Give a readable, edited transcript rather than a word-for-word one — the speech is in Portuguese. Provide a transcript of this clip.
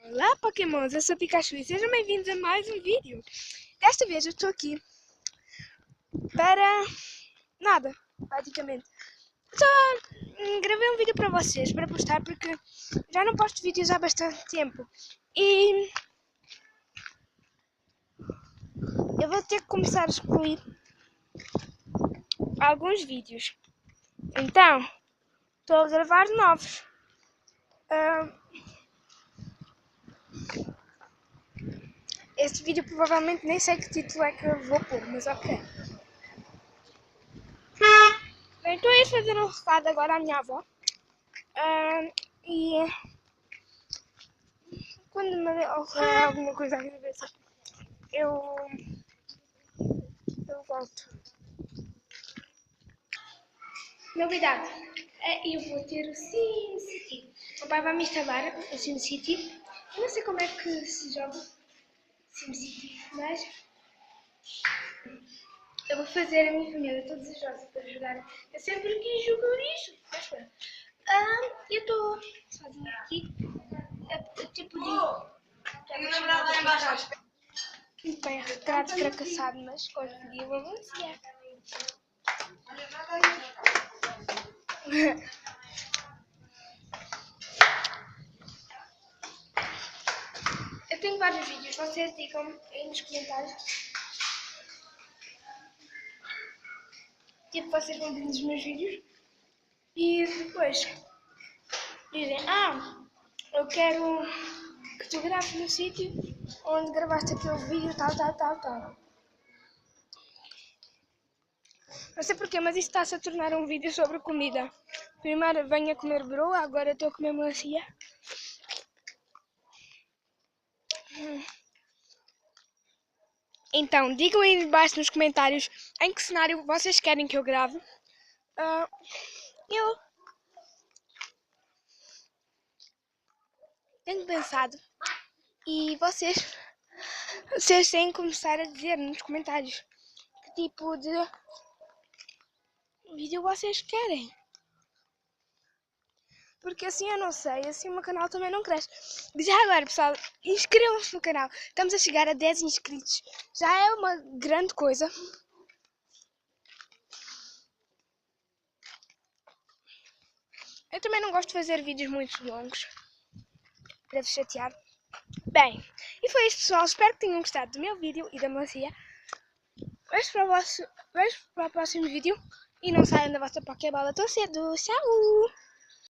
Olá Pokémons, eu sou Pikachu e sejam bem-vindos a mais um vídeo. Desta vez eu estou aqui para nada, basicamente. Só gravei um vídeo para vocês, para postar, porque já não posto vídeos há bastante tempo. E eu vou ter que começar a excluir alguns vídeos. Então, estou a gravar novos. Este vídeo provavelmente nem sei que título é que eu vou pôr, mas ok. Bem, estou a ir fazer um recado agora à minha avó. E quando me ocorrer alguma coisa à cabeça, eu volto. Novidade, eu vou ter o SimCity. O pai vai me instalar o SimCity. Eu não sei como é que se joga SimCity, mas eu vou fazer a minha família toda desejosa para jogar. Eu sempre quis jogar isto. Mas pronto. Eu estou sozinha aqui. Tipo de bem retrato fracassado, mas consegui uma balancear. Eu tenho vários vídeos, vocês digam aí nos comentários. Tipo, vocês vão ver os meus vídeos e depois dizem, eu quero que tu graves no sítio onde gravaste aquele vídeo tal. Não sei porquê, mas isto está-se a tornar um vídeo sobre comida. Primeiro venho a comer broa, agora estou a comer melancia. Então, digam aí embaixo nos comentários em que cenário vocês querem que eu grave. Eu tenho pensado. E vocês têm que começar a dizer nos comentários que tipo de vídeo vocês querem. Porque assim eu não sei, assim o meu canal também não cresce. Já agora, pessoal, inscrevam-se no canal. Estamos a chegar a 10 inscritos. Já é uma grande coisa. Eu também não gosto de fazer vídeos muito longos. Para vos chatear. Bem, e foi isto, pessoal. Espero que tenham gostado do meu vídeo e da melancia. Vejo para o próximo vídeo. E não saiam da vossa Pokébola tão cedo. Tchau!